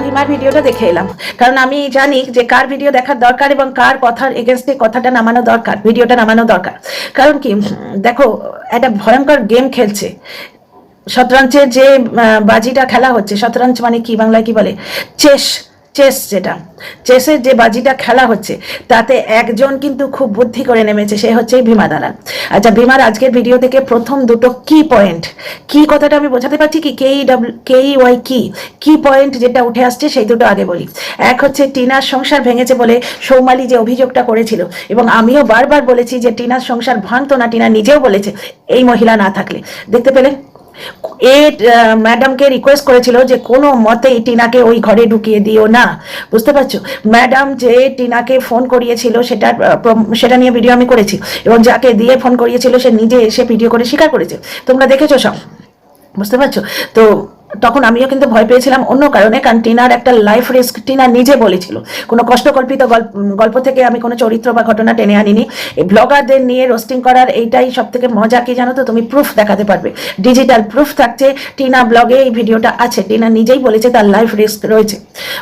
ভীমার ভিডিওটা দেখে এলাম, কারণ আমি জানি যে কার ভিডিও দেখার দরকার এবং কার কথার এগেনস্টে কথাটা নামানো দরকার, ভিডিওটা নামানো দরকার। কারণ কি, দেখো, একটা ভয়ঙ্কর গেম খেলছে। শতরঞ্চের যে বাজিটা খেলা হচ্ছে, শতরঞ্চ মানে কি, বাংলায় কি বলে, চেস। চেস, যেটা চেসের যে বাজিটা খেলা হচ্ছে, তাতে একজন কিন্তু খুব বুদ্ধি করে নেমেছে, সে হচ্ছে ভীমা দালাল। আচ্ছা, ভীমার আজকের ভিডিও থেকে প্রথম দুটো কি পয়েন্ট, কি কথাটা আমি বোঝাতে পারছি কি, KEY কি পয়েন্ট যেটা উঠে আসছে সেই দুটো আগে বলি। এক হচ্ছে টিনার সংসার ভেঙেছে বলে সৌমালি যে অভিযোগটা করেছিল, এবং আমিও বারবার বলেছি যে টিনার সংসার ভাঙতো না, টিনা নিজেও বলেছে এই মহিলা না থাকলে। দেখতে পেলে, ম্যাডামকে রিকোয়েস্ট করেছিল যে কোনো মতেই টিনাকে ওই ঘরে ঢুকিয়ে দিও না, বুঝতে পারছো? ম্যাডাম যে টিনাকে ফোন করিয়েছিল সেটা নিয়ে ভিডিও আমি করেছি, এবং যাকে দিয়ে ফোন করিয়েছিল সে নিজে এসে ভিডিও করে স্বীকার করেছে, তোমরা দেখেছো সব, বুঝতে পারছো? তো তখন আমিও কিন্তু ভয় পেয়েছিলাম অন্য কারণে, কারণ টিনার একটা লাইফ রিস্ক টিনা নিজে বলেছিল। কোনো কষ্টকল্পিত গল্প থেকে আমি কোনো চরিত্র বা ঘটনা টেনে আনিনি। এই ব্লগারদের নিয়ে রোস্টিং করার এইটাই সব থেকে মজা, কি জানো তো, তুমি প্রুফ দেখাতে পারবে, ডিজিটাল প্রুফ থাকছে। টিনা ব্লগে এই ভিডিওটা আছে, টিনা নিজেই বলেছে তার লাইফ রিস্ক রয়েছে,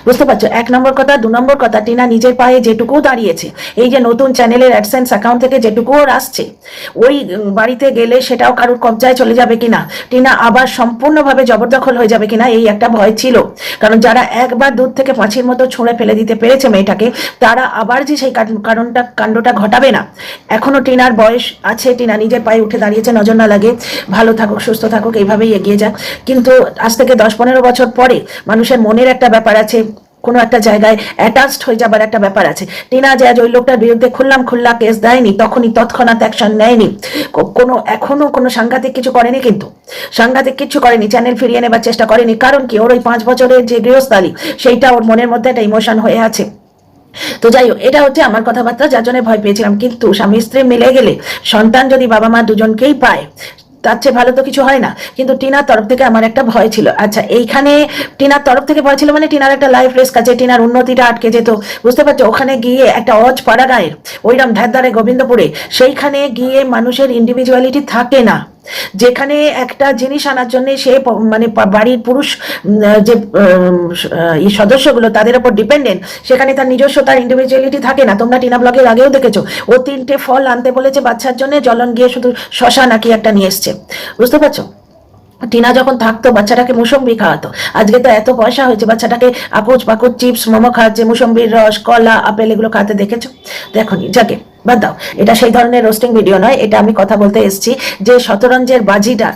বুঝতে পারছো? এক নম্বর কথা। দু নম্বর কথা, টিনা নিজের পায়ে যেটুকু দাঁড়িয়েছে, এই যে নতুন চ্যানেলের অ্যাডসেন্স অ্যাকাউন্ট থেকে যেটুকু ওর আসছে, ওই বাড়িতে গেলে সেটাও কারুর কবজায় চলে যাবে কিনা, টিনা আবার সম্পূর্ণভাবে জবরদখল হয়ে যাবে কিনা, এই একটা ভয় ছিল। কারণ যারা একবার দূর থেকে পাঁচির মতো ছুঁড়ে ফেলে দিতে পেরেছে মেয়েটাকে, তারা আবার যে সেই কাণ্ডটা ঘটাবে না। এখনো টিনার বয়স আছে, টিনা নিজের পায়ে উঠে দাঁড়িয়েছে, নজর না লাগে, ভালো থাকুক, সুস্থ থাকুক, এইভাবেই এগিয়ে যাক। কিন্তু আজ থেকে 10-15 বছর পরে মানুষের মনের একটা ব্যাপার আছে, কোনো একটা জায়গায় অ্যাটাচড হয়ে যাবার একটা ব্যাপার আছে। টিনা যে আজ ওই লোকটার বিরুদ্ধে খোলা কেস দেয়নি, তৎক্ষণাৎ অ্যাকশন নেয়নি, এখনো কোনো সাংঘাতিক কিছু করেনি, কিন্তু সাংঘাতিক কিছু করেনি, চ্যানেল ফিরিয়ে নেবার চেষ্টা করেনি। কারণ কি, ওর ওই 5 বছরের যে গৃহস্থালী, সেইটা ওর মনের মধ্যে একটা ইমোশন হয়ে আছে। তো যাই হোক, এটা হচ্ছে আমার কথাবার্তা, যার জন্য ভয় পেয়েছিলাম। কিন্তু স্বামী স্ত্রী মিলে গেলে সন্তান যদি বাবা মা দুজনকেই পায়, তার চেয়ে ভালো তো কিছু হয় না। কিন্তু টিনার তরফ থেকে আমার একটা ভয় ছিল। আচ্ছা, এইখানে টিনার তরফ থেকে ভয় ছিল মানে টিনার একটা লাইফ রিস্ক আছে, টিনার উন্নতিটা আটকে যেত, বুঝতে পারছো? ওখানে গিয়ে একটা অজপাড়া গায়ের ওইরকম ধারে গোবিন্দপুরে, সেইখানে গিয়ে মানুষের ইন্ডিভিজুয়ালিটি থাকে না। যেখানে একটা জিনিস আনার জন্য সে মানে বাড়ির পুরুষ যে সদস্যগুলো তাদের উপর ডিপেন্ডেন্ট, সেখানে তার নিজস্ব তার ইন্ডিভিজুয়ালিটি থাকে না। তোমরা টিনা ব্লগের আগেও দেখেছো, ও 3টে ফল আনতে বলেছে বাচ্চার জন্য, জ্বলন গিয়ে শুধু শশা নাকি একটা নিয়ে এসছে, বুঝতে পারছো? টিনা যখন থাকতো বাচ্চাটাকে মুসম্বি খাওয়াতো, আজকে তো এত পয়সা হয়েছে, বাচ্চাটাকে আকুচ পাকুচ চিপস মোমো খাওয়াচ্ছে, মুসম্বির রস, কলা, আপেল এগুলো খাওয়াতে দেখেছো? দেখোনি, যাকে বাদ দাও, এটা সেই ধরনের রোস্টিং ভিডিও নয়। এটা আমি কথা বলতে এসেছি যে শতরঞ্জের বাজিটা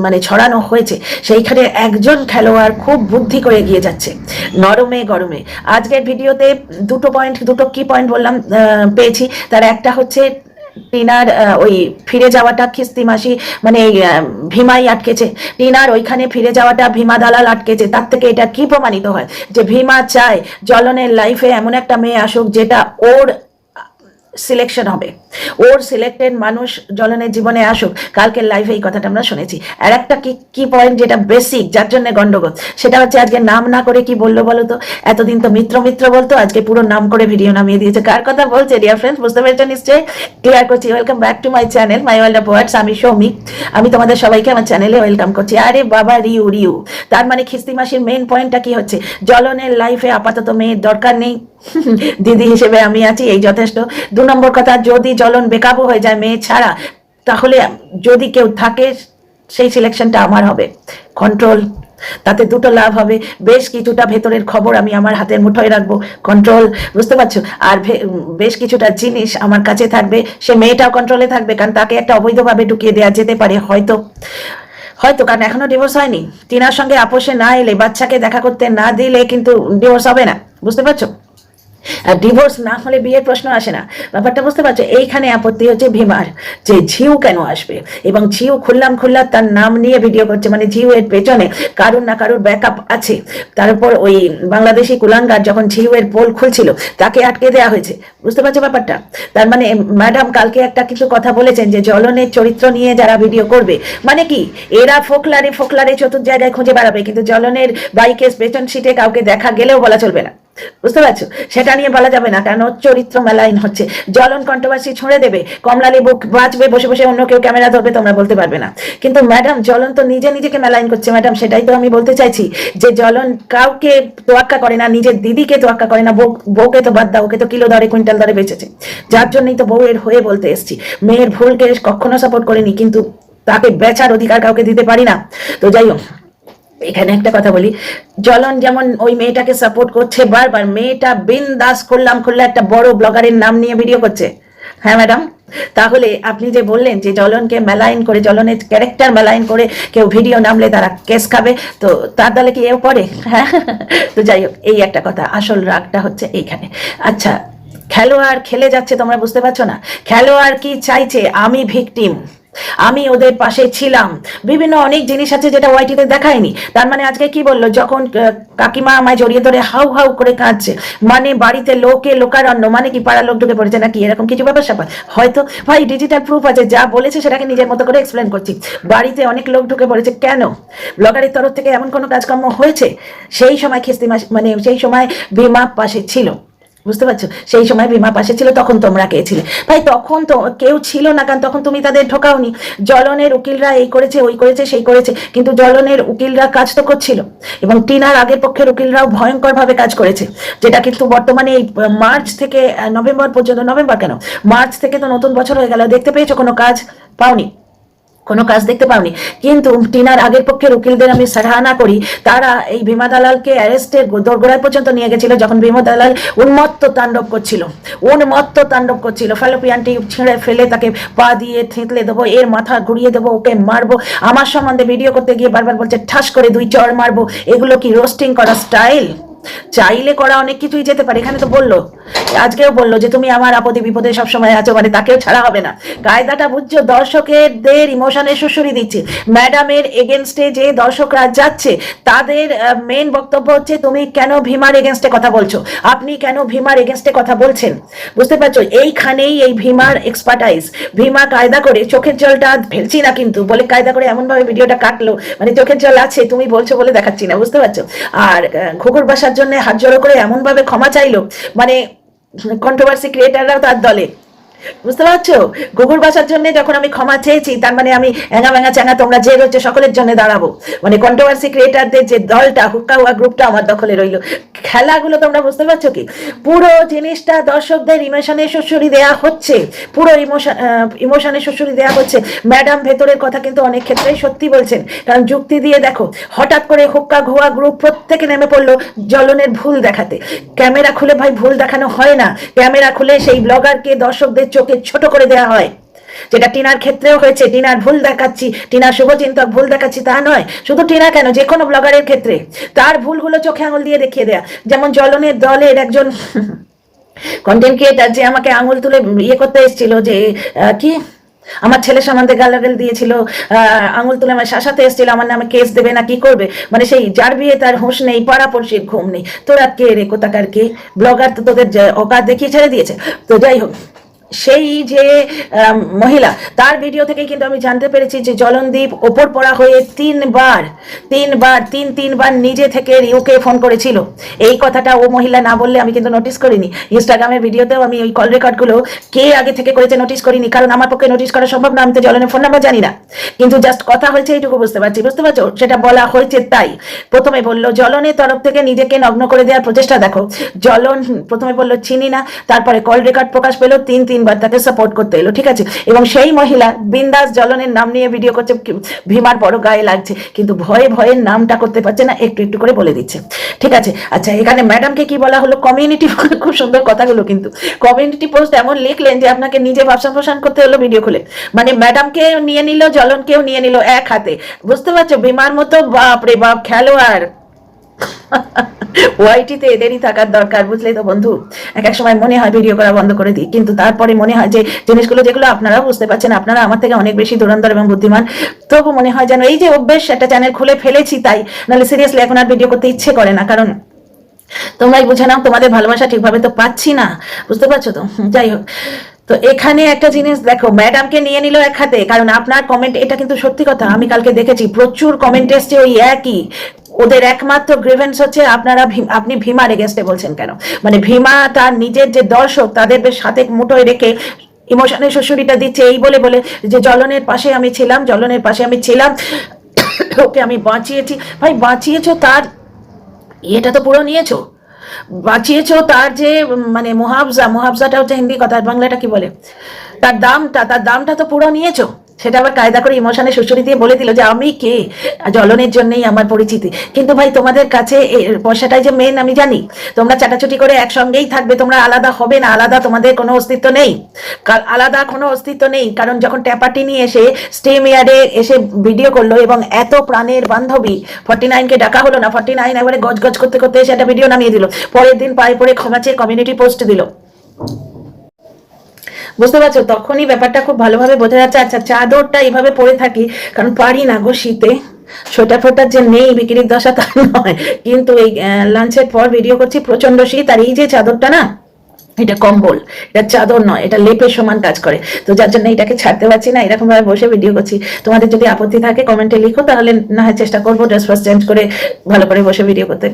মানে ছড়ানো হয়েছে, সেইখানে একজন খেলোয়াড় খুব বুদ্ধি করে এগিয়ে যাচ্ছে, নরমে গরমে। আজকের ভিডিওতে দুটো কি পয়েন্ট বললাম পেয়েছি। তার একটা হচ্ছে টিনার ওই ফিরে যাওয়াটা খিস্তি মাসি মানে ভীমাই আটকেছে, টিনার ওইখানে ফিরে যাওয়াটা ভীমা দালাল আটকেছে। তার থেকে এটা কি প্রমাণিত হয় যে ভীমা চায় জ্বলনের লাইফে এমন একটা মেয়ে আসুক যেটা ওর সিলেকশন হবে, ওর সিলেক্টেড মানুষ জ্বলনের জীবনে আসুক। কালকের লাইভে এই কথাটা আমরা শুনেছি। আর একটা কি পয়েন্ট যেটা বেসিক, যার জন্য গন্ডগোল, সেটা হচ্ছে আজকে নাম না করে কি বললো বলো তো? এতদিন তো মিত্র বলতো, আজকে পুরো নাম করে ভিডিও নামিয়ে দিয়েছে। কার কথা বলছে ডিয়ার ফ্রেন্ডস, বুঝতে পেরেছো নিশ্চয়ই? ক্লিয়ার করছি। Welcome back to my channel my world of words. আমি সৌমি, আমি তোমাদের সবাইকে আমার চ্যানেলে ওয়েলকাম করছি। আরে বাবা, রিউ তার মানে খিস্তি মাসির মেইন পয়েন্টটা কি হচ্ছে? জ্বলনের লাইফে আপাতত মেয়ের দরকার নেই, দিদি হিসেবে আমি আছি, এই যথেষ্ট। 2 নম্বর কথা, যদি জ্বলন বেকাবু হয়ে যায় মেয়ে ছাড়া, তাহলে যদি কেউ থাকে সেই সিলেকশনটা আমার হবে, কন্ট্রোল। তাতে দুটো লাভ হবে, বেশ কিছুটা ভেতরের খবর আমি আমার হাতের মুঠোয় রাখবো, কন্ট্রোল, বুঝতে পারছো? আর বেশ কিছুটা জিনিস আমার কাছে থাকবে, সে মেয়েটাও কন্ট্রোলে থাকবে, কারণ তাকে একটা অবৈধভাবে ঢুকিয়ে দেওয়া যেতে পারে হয়তো, কারণ এখনো ডিভোর্স হয়নি। টিনার সঙ্গে আপোষে না এলে, বাচ্চাকে দেখা করতে না দিলে কিন্তু ডিভোর্স হবে না, বুঝতে পারছো? আর ডিভোর্স না হলে বিয়ের প্রশ্ন আসে না, ব্যাপারটা বুঝতে পারছো? এইখানে আপত্তি হচ্ছে ভীমার, যে ঝিউ কেন আসবে, এবং ঝিউ খুল্লা তার নাম নিয়ে ভিডিও করছে, মানে ঝিউ এর পেছনে কারুর না কারুর ব্যাকআপ আছে। তার উপর ওই বাংলাদেশি কুলাঙ্গার যখন ঝিউ এর পোল খুলছিল, তাকে আটকে দেওয়া হয়েছে, বুঝতে পারছো ব্যাপারটা? তার মানে ম্যাডাম কালকে একটা কিছু কথা বলেছেন যে জ্বলনের চরিত্র নিয়ে যারা ভিডিও করবে, মানে কি এরা ফোকলারে চতুর জায়গায় খুঁজে বেড়াবে, কিন্তু জ্বলনের বাইকের পেছন সিটে কাউকে দেখা গেলেও বলা চলবে না, বুঝতে পারছো? সেটা নিয়ে বলা যাবে না, কেন চরিত্র মেলাইন হচ্ছে। জ্বলন কন্ট্রোভার্সি ছুঁড়ে দেবে, কমলালি বুক বাঁচবে, বসে বসে অন্য কেউ ক্যামেরা ধরবে, তোমরা বলতে পারবে না। কিন্তু ম্যাডাম জ্বলন তো নিজে নিজেকে মেলাইন করছে ম্যাডাম, সেটাই তো আমি বলতে চাইছি, যে জ্বলন কাউকে তোয়াক্কা করে না, নিজের দিদিকে তোয়াক্কা করে না, বউকে তো বাদ দাও, ওকে তো কিলো দরে কুইন্টাল দরে বেঁচেছে, যার জন্যই তো বউয়ের হয়ে বলতে এসছি। মেয়ের ভুলকে কখনো সাপোর্ট করিনি, কিন্তু তাকে বেচার অধিকার কাউকে দিতে পারি না। তো যাই হোক, এখানে একটা কথা বলি, জ্বলন যেমন ওই মেয়েটাকে সাপোর্ট করছে বারবার, মেয়েটা বিন্দাস খুললে একটা বড় ব্লগারের নাম নিয়ে ভিডিও করছে। হ্যাঁ ম্যাডাম, তাহলে আপনি যে বললেন যে জ্বলনকে মেলাইন করে, জ্বলনের ক্যারেক্টার মেলাইন করে কেউ ভিডিও নামলে তারা কেস খাবে, তো তার দলে কি এও পড়ে? হ্যাঁ, তো যাই হোক, এই একটা কথা, আসল রাগটা হচ্ছে এইখানে। আচ্ছা, খেলোয়াড় খেলে যাচ্ছে, তোমরা বুঝতে পারছো না? খেলোয়াড় কি চাইছে? আমি ভিকটিম, আমি ওদের পাশে ছিলাম, বিভিন্ন অনেক জিনিস আছে যেটা ওয়াইটিতে দেখায়নি। তার মানে আজকে কি বললো, যখন কাকিমা আমায় জড়িয়ে ধরে হাউ হাউ করে কাঁদছে, মানে বাড়িতে লোকারণ্য, মানে কি পাড়ার লোক ঢুকে পড়েছে নাকি, এরকম কিছু ব্যাপার স্যাপার হয়তো। ভাই ডিজিটাল প্রুফ আছে, যা বলেছে সেটাকে নিজের মতো করে এক্সপ্লেন করছি। বাড়িতে অনেক লোক ঢুকে পড়েছে কেন? ব্লগারের তরফ থেকে এমন কোনো কাজকর্ম হয়েছে? সেই সময় মানে সেই সময় ভীমা পাশে ছিল, বুঝতে পারছো? সেই সময় ভীমা পাশে ছিল, তখন তোমরা কে ছিলে? ভাই তখন তো কেউ ছিল না, কারণ তখন তুমি তাদের ঠকাওনি। জ্বলনের উকিলরা এই করেছে, ওই করেছে, সেই করেছে, কিন্তু জ্বলনের উকিলরা কাজ তো করছিল, এবং টিনার আগের পক্ষের উকিলরাও ভয়ঙ্কর ভাবে কাজ করেছে, যেটা কিন্তু বর্তমানে এই মার্চ থেকে নভেম্বর পর্যন্ত, নভেম্বর কেন, মার্চ থেকে তো নতুন বছর হয়ে গেল, দেখতে পেয়েছো কোনো কাজ? পাওনি, কোনো কাজ দেখতে পাওনি। কিন্তু টিনার আগের পক্ষের উকিলদের আমি সারাহনা করি, তারা এই ভীমা দালালকে অ্যারেস্টের দোরগোড়ায় পর্যন্ত নিয়ে গেছিল, যখন ভীমা দালাল উন্মত্ত তাণ্ডব করছিল, ফ্যালোপিয়ান টিউব ছিঁড়ে ফেলে তাকে পা দিয়ে থেঁতলে দেবো, এর মাথা ঘুরিয়ে দেবো, ওকে মারবো, আমার সম্বন্ধে ভিডিও করতে গিয়ে বারবার বলছে ঠাস করে 2 চড় মারবো। এগুলো কি রোস্টিং করা স্টাইল? চাইলে করা অনেক কিছুই যেতে পারে। এখানে তো বললো, আজকেও বললো যে তুমি আমার আপদে বিপদে সবসময় আছো, মানে তাকেও ছাড়া হবে না। কায়দাটা বুঝছো? দর্শকদের ইমোশনের সুশুরি দিচ্ছে। ম্যাডামের এগেনস্টে যে দর্শকরা যাচ্ছে, তাদের মেন বক্তব্য হচ্ছে তুমি কেন ভীমার এগেনস্টে কথা বলছো, আপনি কেন ভীমার এগেনস্টে কথা বলছেন? বুঝতে পারছো? এইখানেই এই ভীমার এক্সপার্টাইজ। ভীমা কায়দা করে, চোখের জলটা ফেলছি না কিন্তু, বলে কায়দা করে এমনভাবে ভিডিওটা কাটলো, মানে চোখের জল আছে, তুমি বলছো বলে দেখাচ্ছি না, বুঝতে পারছো? আর ঘুঘুর বাসার জন্য হাত জড়ো করে এমন ভাবে ক্ষমা চাইলো, মানে কন্ট্রোভার্সি ক্রিয়েটাররাও তার দলে, বুঝতে পারছো? গুগুর বাসার জন্য যখন আমি ক্ষমা চেয়েছি, তার মানে আমি এঙা ভেঙা চ্যাঙা তোমরা যে রয়েছে সকলের জন্য দাঁড়াবো, মানে কন্ট্রোভার্সি ক্রিয়েটারদের যে দলটা, হুক্কা হুয়া গ্রুপটা আমার দখলে রইলো। খেলাগুলো তোমরা বুঝতে পারছো কি? পুরো জিনিসটা দর্শকদের ইমোশনের সুশুরি দেয়া হচ্ছে, পুরো ইমোশনের সুশুরি দেয়া হচ্ছে। ম্যাডাম ভেতরের কথা কিন্তু অনেক ক্ষেত্রেই সত্যি বলছেন, কারণ যুক্তি দিয়ে দেখো, হঠাৎ করে হুক্কা ঘোয়া গ্রুপ প্রত্যেকে নেমে পড়লো জ্বলনের ভুল দেখাতে। ক্যামেরা খুলে ভাই ভুল দেখানো হয় না, ক্যামেরা খুলে সেই ব্লগারকে দর্শকদের চোখে ছোট করে দেওয়া হয়, যেটা টিনার ক্ষেত্রেও হয়েছে। টিনার ভুল দেখাচ্ছি, টিনার শুভচিন্তক ভুল দেখাচ্ছি তা নয়, শুধু টিনা কেন, যে কোনো ব্লগারের ক্ষেত্রে তার ভুলগুলো চোখে আঙুল দিয়ে দেখিয়ে দেয়া। যেমন জ্বলনের দলের একজন কন্টেন্ট ক্রিয়েটার যে আমাকে আঙুল তুলে ইয়ে করতে এসেছিল, যে কি আমার ছেলের সম্বন্ধে গালাগাল দিয়েছিল, আঙুল তুলে আমার শাসাতে এসেছিল, আমার নামে কেস দেবে না কি করবে, মানে সেই যার বিয়ে তার হুঁশ নেই, পাড়াপড়শির ঘুম নেই। তোরা কে রে কোথাকার কে? ব্লগার তো তোদের অকাত দেখিয়ে ছেড়ে দিয়েছে। তো যাই হোক, সেই যে মহিলা, তার ভিডিও থেকে কিন্তু আমি জানতে পেরেছি যে জ্বলনদীপ ওপর পড়া হয়ে তিনবার নিজে থেকে রিউকে ফোন করেছিল। এই কথাটা ও মহিলা না বললে আমি কিন্তু নোটিস করিনি। ইনস্টাগ্রামের ভিডিওতেও আমি ওই কল রেকর্ডগুলো কে আগে থেকে করেছে নোটিস করিনি, কারণ আমার পক্ষে নোটিস করা সম্ভব না, আমি তো জ্বলনের ফোন নাম্বার জানি না। কিন্তু জাস্ট কথা হয়েছে এইটুকু বুঝতে পারছো, সেটা বলা হয়েছে। তাই প্রথমে বললো জ্বলনের তরফ থেকে নিজেকে নগ্ন করে দেওয়ার প্রচেষ্টা দেখো। জ্বলন প্রথমে বললো চিনি না, তারপরে কল রেকর্ড প্রকাশ পেলো, তিনবার তাকে সাপোর্ট করতে এলো, ঠিক আছে। এবং সেই মহিলা বিন্দাস জ্বলনের নাম নিয়ে ভিডিও করছে, ভীমার বড় গায়ে লাগছে, কিন্তু ভয়ে নামটা করতে পারছে না, একটু করে বলে দিচ্ছে, ঠিক আছে। আচ্ছা, এখানে ম্যাডামকে কি বলা হলো? কমিউনিটি, খুব সুন্দর কথাগুলো, কিন্তু কমিউনিটি পোস্ট এমন লিখলেন যে আপনাকে নিজে ভাবসান প্রসান করতে হলো ভিডিও খুলে, মানে ম্যাডামকে নিয়ে নিল, জ্বলনকেও নিয়ে নিল এক হাতে, বুঝতে পারছো? ভীমার মতো বাপ রে বাপ খেলোয়াড় ওয়াইটিতে এদেরই থাকার দরকার, বুঝলে তো বন্ধু। এক সময় মনে হয় ভিডিও করা বন্ধ করে দিই, কিন্তু তারপরে মনে হয় যে জিনিসগুলো যেগুলো আপনারাও বুঝতে পারছেন, আপনারা আমার থেকে অনেক বেশি ধুরন্ধর এবং বুদ্ধিমান, তবু মনে হয় যেন এই যে অভ্যেস, একটা চ্যানেল খুলে ফেলেছি তাই, নাহলে সিরিয়াসলি এখন আর ভিডিও করতে ইচ্ছে করে না, কারণ তোমরাই বুঝে নাও, তোমাদের ভালোবাসা ঠিকভাবে তো পাচ্ছি না, বুঝতে পারছো তো। যাই হোক, তো এখানে একটা জিনিস দেখো, ম্যাডামকে নিয়ে নিল এক হাতে, কারণ আপনার কমেন্ট, এটা কিন্তু সত্যি কথা, আমি কালকে দেখেছি প্রচুর কমেন্ট এসছে ওই একই, ওদের একমাত্র গ্রিভেন্স হচ্ছে আপনি ভীমার এগেনস্টে বলছেন কেন? মানে ভীমা তার নিজের যে দর্শক তাদের বেশ হাতে মুঠোয় রেখে ইমোশনের শ্বশুরিটা দিচ্ছে এই বলে বলে যে জ্বলনের পাশে আমি ছিলাম, ওকে আমি বাঁচিয়েছি। ভাই বাঁচিয়েছো তার এটা তো পুরো নিয়েছো, বাঁচিয়েছো তার যে মানে মুহাবজাটা হচ্ছে হিন্দি কথা, বাংলাটা কি বলে, তার দামটা তো পুরো নিয়েছো। সেটা আবার কায়দা করে ইমোশনে শ্বশুরি দিয়ে বলে দিল যে আমি কে, জ্বলনের জন্যই আমার পরিচিতি। কিন্তু ভাই তোমাদের কাছে পয়সাটাই যে মেন আমি জানি, তোমরা চাটাচুটি করে একসঙ্গেই থাকবে, তোমরা আলাদা হবে না, আলাদা তোমাদের কোনো অস্তিত্ব নেই। কারণ যখন ট্যাপাটি নিয়ে এসে স্টেম ইয়ার্ডে এসে ভিডিও করলো এবং এত প্রাণের বান্ধবী 49কে ডাকা হলো না, 49 একবারে গজগজ করতে করতে এসে একটা ভিডিও নামিয়ে দিল, পরের দিন পায়ে পড়ে ক্ষমা চেয়ে কমিউনিটি পোস্ট দিল। বুঝতে পারছো? তখনই ব্যাপারটা খুব ভালোভাবে বোঝা যাচ্ছে। আচ্ছা চাদরটা এইভাবে পরে থাকি কারণ পারি না গো শীতে, সোয়েটার ফোটার যে নেই বিক্রির দশা তা নয়, কিন্তু এই লাঞ্চের পর ভিডিও করছি, প্রচন্ড শীত, আর এই যে চাদরটা না, এটা কম্বল, এটা চাদর নয়, এটা লেপের সমান কাজ করে, তো যার জন্য এটাকে ছাড়তে পারছি না, এরকম ভাবে বসে ভিডিও করছি। তোমাদের যদি আপত্তি থাকে কমেন্টে লিখো, তাহলে না হয় চেষ্টা করবো ড্রেস ফার্স চেঞ্জ করে ভালো করে বসে ভিডিও করতে।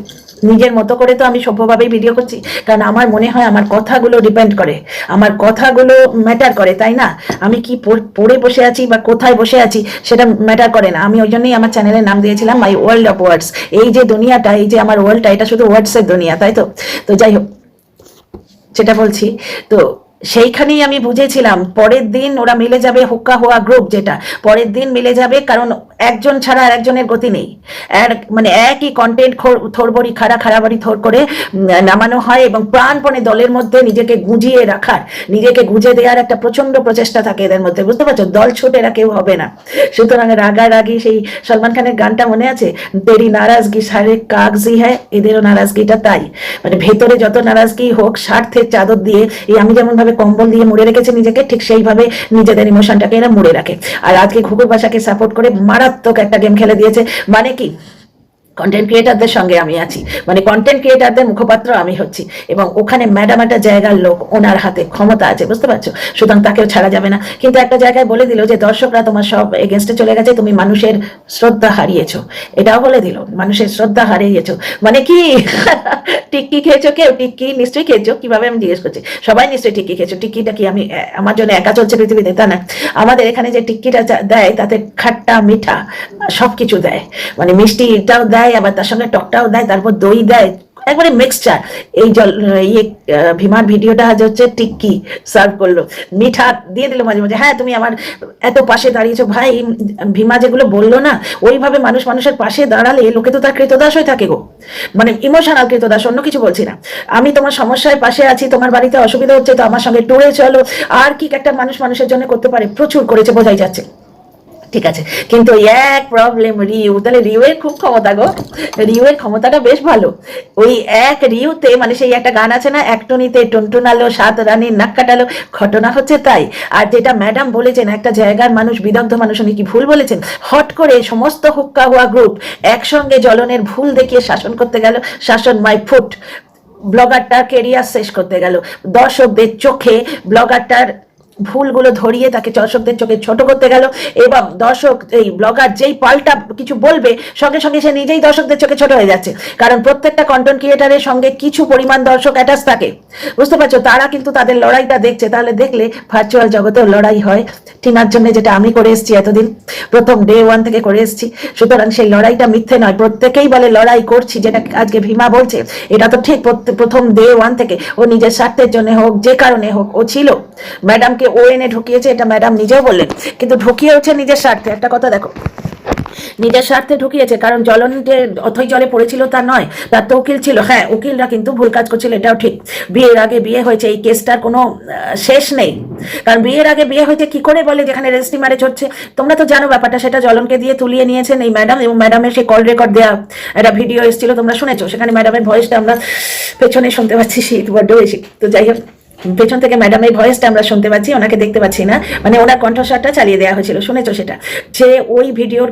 নিজের মতো করে তো আমি সভ্যভাবেই ভিডিও করছি, কারণ আমার মনে হয় আমার কথাগুলো ডিপেন্ড করে, আমার কথাগুলো ম্যাটার করে, তাই না? আমি কি পড়ে বসে আছি বা কোথায় বসে আছি সেটা ম্যাটার করে না। আমি ওই জন্যই আমার চ্যানেলের নাম দিয়েছিলাম মাই ওয়ার্ল্ড অফ ওয়ার্ডস। এই যে দুনিয়াটা, এই যে আমার ওয়ার্ল্ডটা, এটা শুধু ওয়ার্ডসের দুনিয়া, তাই তো? তো যাই হোক, যেটা বলছি, তো সেইখানেই আমি বুঝেছিলাম পরের দিন ওরা মিলে যাবে, হুক্কা হওয়া গ্রুপ, যেটা পরের দিন মিলে যাবে, কারণ একজন ছাড়া আর একজনের গতি নেই। মানে একই কন্টেন্ট থোড়বড়ি খাড়াবাড়ি থোড় করে নামানো হয়, এবং প্রাণপণে দলের মধ্যে নিজেকে গুঁজিয়ে রাখার, নিজেকে গুঁজে দেওয়ার একটা প্রচন্ড প্রচেষ্টা থাকে এদের মধ্যে, বুঝতে পারছো? দল ছুটে এরা কেউ হবে না। সুতরাং রাগারাগি, সেই সলমান খানের গানটা মনে আছে, তেরি নারাজগি সারে কাগজি হ্যায়, এদেরও নারাজগিটা তাই। মানে ভেতরে যত নারাজগি হোক, স্বার্থের চাদর দিয়ে, এই আমি যেমন ভাবে কম্বল দিয়ে মুড়ে রেখেছে নিজেকে, ঠিক সেইভাবে নিজেদের ইমোশনটাকে এরা মুড়ে রাখে। আর আজকে ঘুঘুর ভাষাকে সাপোর্ট করে মারাত্মক একটা গেম খেলে দিয়েছে। মানে কি, কন্টেন্ট ক্রিয়েটারদের সঙ্গে আমি আছি, মানে কন্টেন্ট ক্রিয়েটারদের মুখপাত্র আমি হচ্ছি, এবং ওখানে ম্যাডাম একটা জায়গার লোক, ওনার হাতে ক্ষমতা আছে, বুঝতে পারছো? সুতরাং তাকেও ছাড়া যাবে না। কিন্তু একটা জায়গায় বলে দিল যে দর্শকরা তোমার সব এগেনস্টে চলে গেছে, তুমি মানুষের শ্রদ্ধা হারিয়েছো, এটাও বলে দিল মানুষের শ্রদ্ধা হারিয়েছো। মানে কি টিক্কি খেয়েছো কেউ? টিক্কি নিশ্চয়ই খেয়েছো। কিভাবে আমি জিজ্ঞেস করছি, সবাই নিশ্চয়ই টিক্কি খেয়েছো। টিক্কিটা কি আমি আমার জন্য একা চলছে পৃথিবীতে? তা না, আমাদের এখানে যে টিক্কিটা দেয় তাতে খাট্টা মিঠা সবকিছু দেয়, মানে মিষ্টিটাও দেয়, আবার তার সঙ্গে টকটাও দেয়, তারপর দই দেয়, একবারে মিক্সচার। এই ভীমার ভিডিওটা আজ হচ্ছে টিক্কি সার্ভ করলো, মিঠা দিয়ে দিল মাঝে মাঝে। হ্যাঁ, তুমি আমার এত পাশে দাঁড়িয়েছো ভাই, ভীমা যেগুলো বললো না, ওইভাবে মানুষের পাশে দাঁড়ালে লোকে তো তার কৃতদাস হয়ে থাকে গো, মানে ইমোশনাল কৃতদাস, অন্য কিছু বলছি না। আমি তোমার সমস্যায় পাশে আছি, তোমার বাড়িতে অসুবিধা হচ্ছে, তো আমার সঙ্গে টুরে চলো। আর কি একটা মানুষের জন্য করতে পারে, প্রচুর করেছে, বোঝাই যাচ্ছে, ঠিক আছে। কিন্তু এক প্রবলেম, রিউ, তাহলে রিউয়ের খুব ক্ষমতা গো, রিউয়ের ক্ষমতাটা বেশ ভালো। ওই এক রিউতে, মানে সেই একটা গান আছে না, একটুনিতে টুনটুনালো 7 রানীর নাক কাটালো, ঘটনা হচ্ছে তাই। আর যেটা ম্যাডাম বলেছেন, একটা জায়গার মানুষ, বিদগ্ধ মানুষ, উনি কি ভুল বলেছেন? হট করে সমস্ত হুক্কা হওয়া গ্রুপ একসঙ্গে জ্বলনের ভুল দেখিয়ে শাসন করতে গেল, শাসন মাই ফুট। ব্লগারটার কেরিয়ার শেষ করতে গেল, দর্শকদের চোখে ব্লগারটার ভুলগুলো ধরিয়ে তাকে দর্শকদের চোখে ছোট করতে গেল, এবং দর্শক, এই ব্লগার যেই পাল্টা কিছু বলবে, সঙ্গে সঙ্গে সে নিজেই দর্শকদের চোখে ছোট হয়ে যাচ্ছে। কারণ প্রত্যেকটা কন্টেন্ট ক্রিয়েটারের সঙ্গে কিছু পরিমাণ দর্শক অ্যাটাচ থাকে, বুঝতে পারছো? তারা কিন্তু তাদের লড়াইটা দেখছে। তাহলে দেখলে ভার্চুয়াল জগতেও লড়াই হয়, টিনার জন্য, যেটা আমি করে এসেছি এতদিন, প্রথম ডে 1 থেকে করে এসেছি। সুতরাং সেই লড়াইটা মিথ্যে নয়, প্রত্যেকেই বলে লড়াই করছি, যেটা আজকে ভীমা বলছে, এটা তো ঠিক। প্রথম ডে 1 থেকে ও নিজের স্বার্থের জন্য হোক, যে কারণে হোক, ও ছিল। ম্যাডামকে ও এনে ঢুকিয়েছে, এটা ম্যাডাম নিজেও বললেন, কিন্তু ঢুকিয়েছে নিজের স্বার্থে। একটা কথা দেখো, নিজের স্বার্থে ঢুকিয়েছে, কারণ জ্বলন যে অথই জলে পড়েছিল তা নয়, তার তো উকিল ছিল। হ্যাঁ, উকিলরা কিন্তু ভুল কাজ করছিল, এটাও ঠিক। বিয়ের আগে বিয়ে হয়েছে, এই কেসটার কোনো শেষ নেই, কারণ বিয়ের আগে বিয়ে হয়েছে কি করে বলে, যেখানে রেজিস্ট্রি ম্যারেজ হচ্ছে। তোমরা তো জানো ব্যাপারটা, সেটা জ্বলনকে দিয়ে তুলিয়ে নিয়েছেন এই ম্যাডাম, এবং ম্যাডামের সেই কল রেকর্ড দেওয়া একটা ভিডিও এসেছিল, তোমরা শুনেছো। সেখানে ম্যাডামের ভয়েসটা আমরা পেছনে শুনতে পাচ্ছি, শীত বড্ড বেশি, তো যাই হোক, পেছন থেকে ম্যাডামের ভয়েসটা আমরা শুনতে পাচ্ছি, ওনাকে দেখতে পাচ্ছি না, মানে ওনার কণ্ঠস্বরটা চালিয়ে দেওয়া হয়েছিল, শুনেছো সেটা, যে ওই ভিডিওর,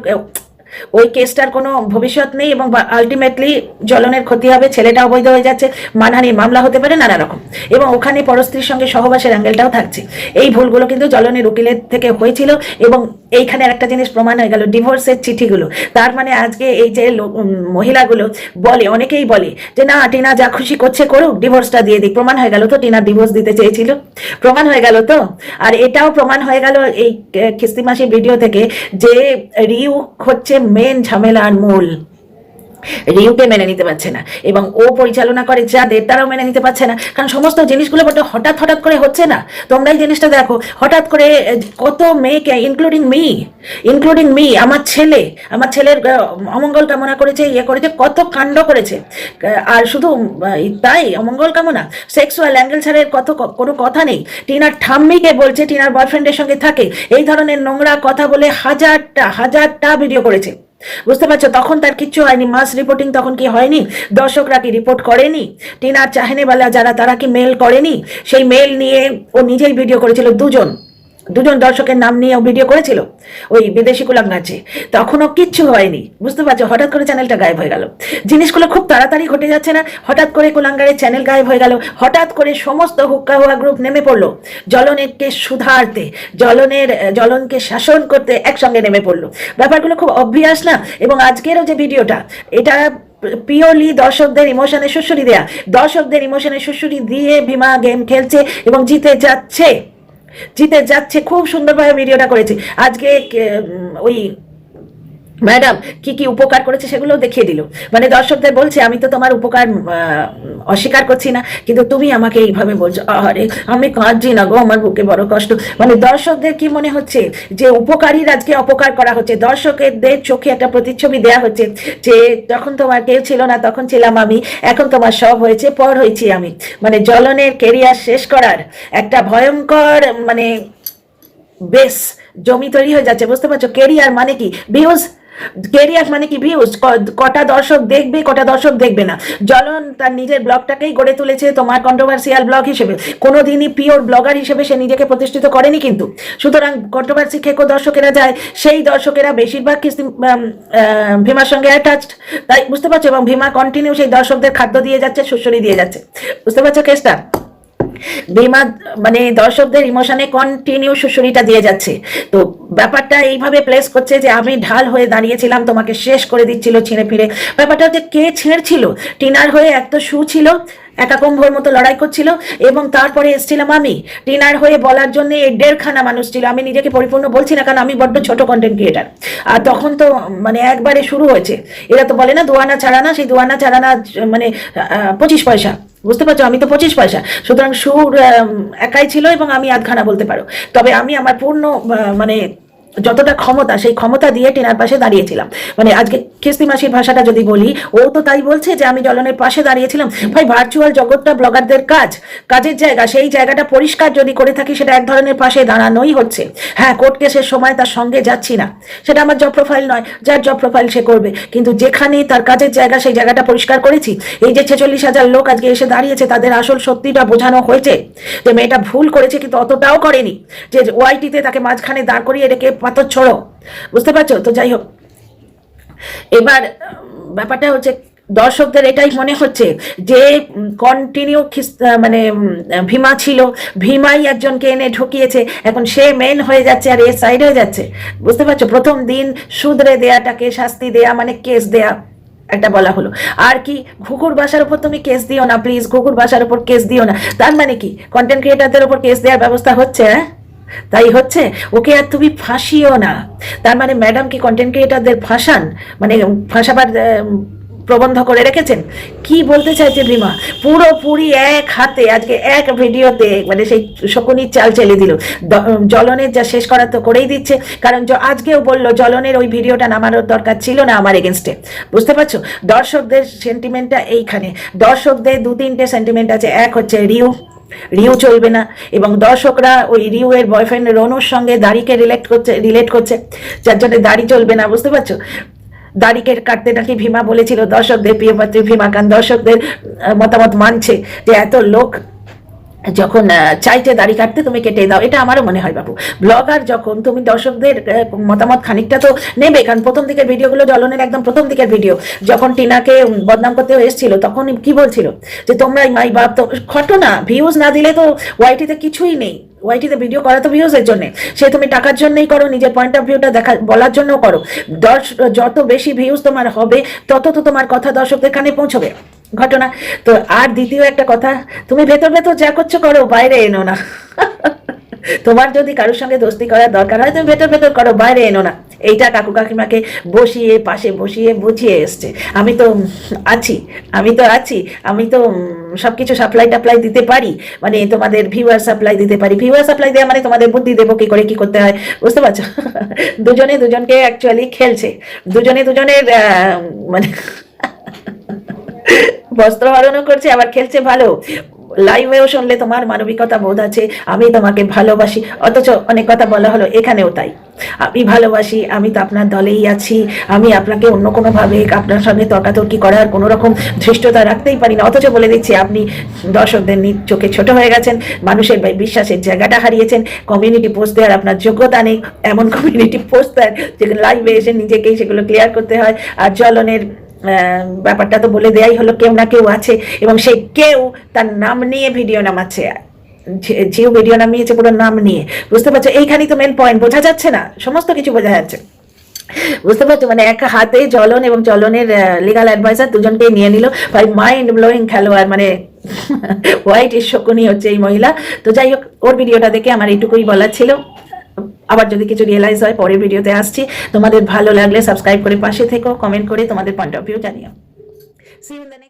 ওই কেসটার কোনো ভবিষ্যৎ নেই, এবং আলটিমেটলি জ্বলনের ক্ষতি হবে, ছেলেটা অবৈধ হয়ে যাচ্ছে, মানহানির মামলা হতে পারে নানা রকম, এবং ওখানে পরস্ত্রীর সঙ্গে সহবাসের অ্যাঙ্গেলটাও থাকছে। এই ভুলগুলো কিন্তু জ্বলনের উকিলের থেকে হয়েছিল, এবং এইখানে একটা জিনিস প্রমাণ হয়ে গেল, ডিভোর্সের চিঠিগুলো। তার মানে আজকে এই যে মহিলাগুলো বলে, অনেকেই বলে যে না টিনা যা খুশি করছে করুক, ডিভোর্সটা দিয়ে দিক। প্রমাণ হয়ে গেল তো টিনা ডিভোর্স দিতে চেয়েছিল, প্রমাণ হয়ে গেল তো। আর এটাও প্রমাণ হয়ে গেল এই খিস্তি মাসির ভিডিও থেকে যে রিউ হচ্ছে মেন ঝামেলার মূল। রিউকে মেনে নিতে পারছে না, এবং ও পরিচালনা করে যাদের, তারাও মেনে নিতে পারছে না, কারণ সমস্ত জিনিসগুলো বড় হঠাৎ হঠাৎ করে হচ্ছে না। তোমরা এই জিনিসটা দেখো, হঠাৎ করে কত মেয়েকে, ইনক্লুডিং মি, আমার ছেলের অমঙ্গল কামনা করেছে, ইয়ে করেছে, কত কাণ্ড করেছে। আর শুধু তাই অমঙ্গল কামনা, সেক্সুয়াল অ্যাঙ্গেল ছাড়া কোনো কথা নেই। টিনার ঠাম্মিকে বলছে টিনার বয়ফ্রেন্ডের সঙ্গে থাকে, এই ধরনের নোংরা কথা বলে হাজারটা ভিডিও করেছে। বুঝতে পারছো? তখন তার কিচ্ছু হয়নি, মাস রিপোর্টিং তখন কি হয়নি? দর্শকরা কি রিপোর্ট করেনি? টিনার চাহনেওয়ালা যারা, তারা কি মেল করেনি? সেই মেল নিয়ে ও নিজেই ভিডিও করেছিল, দুজন দর্শকের নাম নিয়ে ও ভিডিও করেছিল ওই বিদেশি কুলাঙ্গাচে, তখনও কিচ্ছু হয়নি। বুঝতে পারছো? হঠাৎ করে চ্যানেলটা গায়েব হয়ে গেল। জিনিসগুলো খুব তাড়াতাড়ি ঘটে যাচ্ছে না? হঠাৎ করে কুলাঙ্গারের চ্যানেল গায়েব হয়ে গেল, হঠাৎ করে সমস্ত হুক্কা হুয়া গ্রুপ নেমে পড়লো জ্বলনেরকে সুধারতে, জ্বলনকে শাসন করতে একসঙ্গে নেমে পড়লো। ব্যাপারগুলো খুব অবভিয়াস না? এবং আজকেরও যে ভিডিওটা, এটা পিওরলি দর্শকদের ইমোশনের সুড়সুড়ি দেয়া, দর্শকদের ইমোশনের সুড়সুড়ি দিয়ে ভীমা গেম খেলছে এবং জিতে যাচ্ছে। খুব সুন্দরভাবে ভিডিওটা করেছে আজকে। ওই ম্যাডাম কি উপকার করেছে সেগুলো দেখিয়ে দিল, মানে দর্শকদের বলছে আমি তো তোমার উপকার অস্বীকার করছি না, কিন্তু তুমি আমাকে এইভাবে বলছো, আরে আমি কাঁদছি না গো, আমার বুকে বড় কষ্ট। মানে দর্শকদের কি মনে হচ্ছে যে উপকারীর আজকে অপকার করা হচ্ছে, দর্শকদের চোখে একটা প্রতিচ্ছবি দেয়া হচ্ছে যে যখন তোমার কেউ ছিল না তখন ছিলাম আমি, এখন তোমার সব হয়েছে, পর হয়েছি আমি। মানে জ্বলনের কেরিয়ার শেষ করার একটা ভয়ঙ্কর মানে বেশ জমি তৈরি হয়ে যাচ্ছে। বুঝতে পারছো? কেরিয়ার মানে কি? ভিউজ, কটা দর্শক দেখবে, কটা দর্শক দেখবে না। জ্বলন তার নিজের ব্লগটাকেই গড়ে তুলেছে তোমার কন্ট্রোভার্সিয়াল ব্লগ হিসেবে, কোনোদিনই পিওর ব্লগার হিসেবে সে নিজেকে প্রতিষ্ঠিত করেনি। কিন্তু সুতরাং কন্ট্রোভার্সি খেকো দর্শকেরা যায়, সেই দর্শকেরা বেশিরভাগ ভীমার সঙ্গে অ্যাটাচড, তাই বুঝতে পারছো? এবং ভীমা কন্টিনিউ সেই দর্শকদের খাদ্য দিয়ে যাচ্ছে, সুশ্রী দিয়ে যাচ্ছে। বুঝতে পারছো কেসটা? ভীমা মানে দর্শকদের ইমোশনে কন্টিনিউ সুশুরিটা দিয়ে যাচ্ছে। তো ব্যাপারটা এইভাবে প্লেস করছে যে আমি ঢাল হয়ে দাঁড়িয়েছিলাম, তোমাকে শেষ করে দিচ্ছিল ছিঁড়ে ফিরে। ব্যাপারটা হচ্ছে কে ছিঁড়ছিল? টিনার হয়ে এক তো শু ছিল, একাকুম্ভর মতো লড়াই করছিল, এবং তারপরে এসেছিলাম আমি টিনার হয়ে বলার জন্য। এই 1.5খানা মানুষ ছিল, আমি নিজেকে পরিপূর্ণ বলছি না, কারণ আমি বড্ড ছোট কন্টেন্ট ক্রিয়েটার। আর তখন তো মানে একবারে শুরু হয়েছে, এরা তো বলে না দুয়ানা ছাড়ানা, সেই দুয়ানা ছাড়ানা মানে 25 পয়সা। বুঝতে পারছো? আমি তো 25 পয়সা, সুতরাং সুর একাই ছিল এবং আমি আধখানা বলতে পারো। তবে আমি আমার পূর্ণ মানে যতটা ক্ষমতা, সেই ক্ষমতা দিয়ে টিনার পাশে দাঁড়িয়েছিলাম। মানে আজকে খিস্তি মাসির ভাষাটা যদি বলি, ও তো তাই বলছে যে আমি জ্বলনের পাশে দাঁড়িয়েছিলাম। ভাই, ভার্চুয়াল জগৎটা ব্লগারদের কাজের জায়গা, সেই জায়গাটা পরিষ্কার যদি করে থাকি, সেটা এক ধরনের পাশে দাঁড়ানোই হচ্ছে। হ্যাঁ, কোর্ট কেসের সময় তার সঙ্গে যাচ্ছি না, সেটা আমার জব প্রোফাইল নয়, যার জব প্রোফাইল সে করবে, কিন্তু যেখানে তার কাজের জায়গা, সেই জায়গাটা পরিষ্কার করেছি। এই যে 46,000 লোক আজকে এসে দাঁড়িয়েছে, তাদের আসল সত্যিটা বোঝানো হয়েছে যে মেয়েটা ভুল করেছে, কিন্তু অতটাও করেনি যে ওয়াইটিতে তাকে মাঝখানে দাঁড় করিয়ে রেখে পাথর ছড়ো। বুঝতে পারছো? তো যাই হোক, এবার ব্যাপারটা হচ্ছে দর্শকদের এটাই মনে হচ্ছে যে কন্টিনিউ মানে ভীমা ছিল, ভীমাই একজনকে এনে ঢুকিয়েছে, এখন সে মেন হয়ে যাচ্ছে আর এ সাইড হয়ে যাচ্ছে। বুঝতে পারছো? প্রথম দিন শুধরে দেয়াটাকে শাস্তি দেয়া মানে কেস দেয়া একটা বলা হলো। আর কি ঘুঘুর ভাষার উপর তুমি কেস দিও না, প্লিজ, ঘুঘুর ভাষার উপর কেস দিও না। তার মানে কি কন্টেন্ট ক্রিয়েটারদের উপর কেস দেওয়ার ব্যবস্থা হচ্ছে? হ্যাঁ, তাই হচ্ছে। ওকে আর তুমি ফাঁসিও না। তার মানে ম্যাডাম কি কন্টেন্ট ক্রিয়েটারদের ফাঁসান, মানে ফাঁসাবার প্রবন্ধ করে রেখেছেন? কি বলতে চাইছে ভীমা? পুরোপুরি এক হাতে আজকে এক ভিডিওতে মানে সেই শকুনির চাল চেলে দিল। জ্বলনের যা শেষ করার তো করেই দিচ্ছে, কারণ আজকেও বললো জ্বলনের ওই ভিডিওটা নামানোর দরকার ছিল না আমার এগেনস্টে। বুঝতে পারছো? দর্শকদের সেন্টিমেন্টটা এইখানে। দর্শকদের 2-3টে সেন্টিমেন্ট আছে। এক হচ্ছে রিউ চলবে না, এবং দর্শকরা ওই রিউ এর বয়ফ্রেন্ড রনুর সঙ্গে দাড়িকে রিলেট করছে, যার জন্য দাড়ি চলবে না। বুঝতে পারছো? দাড়িকে কাটতে নাকি ভীমা বলেছিল দর্শকদের, প্রিয়পাত্রী ভীমা খান দর্শকদের মতামত মানছে যে এত লোক যখন চাইতে দাড়ি কাটতে তুমি কেটে দাও, এটা আমারও মনে হয় বাবু। ব্লগার যখন, তুমি দর্শকদের মতামত খানিকটা তো নেবে, কারণ প্রথম দিকের ভিডিওগুলো জ্বলনের একদম প্রথম দিকের ভিডিও, যখন টিনাকে বদনাম করতে এসেছিল তখন কি বলছিল যে তোমরাই মাই বাপ। তো ঘটনা ভিউজ না দিলে তো ওয়াইটিতে কিছুই নেই। ওয়াইটিতে ভিডিও করা তো ভিউজের জন্য, সে তুমি টাকার জন্যই করো, নিজের পয়েন্ট অফ ভিউটা দেখা বলার জন্য করো। যত বেশি ভিউজ তোমার হবে তত তো তোমার কথা দর্শকদের কানে পৌঁছবে। ঘটনা তো। আর দ্বিতীয় একটা কথা, তুমি ভেতর ভেতর যা করছো করো, বাইরে এনো না। তোমার যদি কারোর সঙ্গে দোস্তি করার দরকার হয় তুমি ভেতর ভেতর করো, বাইরে এনো না। এইটা কাকু কাকিমাকে বসিয়ে পাশে বসিয়ে বুঝিয়ে এসছে। আমি তো আছি, আমি তো সবকিছু সাপ্লাই টাপ্লাই দিতে পারি, মানে তোমাদের ভিউয়ার সাপ্লাই দিতে পারি। ভিউয়ার সাপ্লাই দেওয়া মানে তোমাদের বুদ্ধি দেবো কি করে কি করতে হয়, বুঝতে পারছো? দুজনে দুজনকে অ্যাকচুয়ালি খেলছে, দুজনে দুজনের মানে বস্ত্র হরণও করছে, আবার খেলছে ভালো। লাইভেও শুনলে তোমার মানবিকতা বোধ আছে, আমি তোমাকে ভালোবাসি, অথচ অনেক কথা বলা হলো এখানেও তাই। আমি ভালোবাসি, আমি তো আপনার দলেই আছি, আমি আপনাকে অন্য কোনোভাবে আপনার সঙ্গে তর্কাতর্কি করার কোনো রকম ধৃষ্টতা রাখতেই পারি না, অথচ বলে দিচ্ছি আপনি দর্শকদের চোখে ছোট হয়ে গেছেন, মানুষের বিশ্বাসের জায়গাটা হারিয়েছেন, কমিউনিটি পোস্ট দেওয়ার আপনার যোগ্যতা নেই, এমন কমিউনিটি পোস্ট দেন যেগুলো লাইভে এসে নিজেকেই সেগুলো ক্লিয়ার করতে হয়। আর জ্বলনের ব্যাপারটা তো বলে দেয়াই হলো, কেউ না কেউ আছে, এবং সেই কেউ তার নাম নিয়ে ভিডিও নামাচ্ছে, যেও ভিডিও নামিয়েছে পুরো নাম নিয়ে, বুঝতে পারছো? এইখানেই তো মেন পয়েন্ট, বোঝা যাচ্ছে না? সমস্ত কিছু বোঝা যাচ্ছে, বুঝতে পারছো? মানে এক হাতে জ্বলন এবং জ্বলনের লিগাল অ্যাডভাইজার দুজনকে নিয়ে নিল ভাই, মাইন্ড ব্লোয়িং খেলোয়াড়, মানে হোয়াইট শকুনি হচ্ছে এই মহিলা। তো যাই হোক, ওর ভিডিওটা দেখে আমার এইটুকুই বলার ছিল। আবার যদি কিছু রিয়েলাইজ হয় পরের ভিডিওতে আসছি। তোমাদের ভালো লাগলে সাবস্ক্রাইব করে পাশে থেকো, কমেন্ট করে তোমাদের পয়েন্ট অফ ভিউ জানিও। See you in the next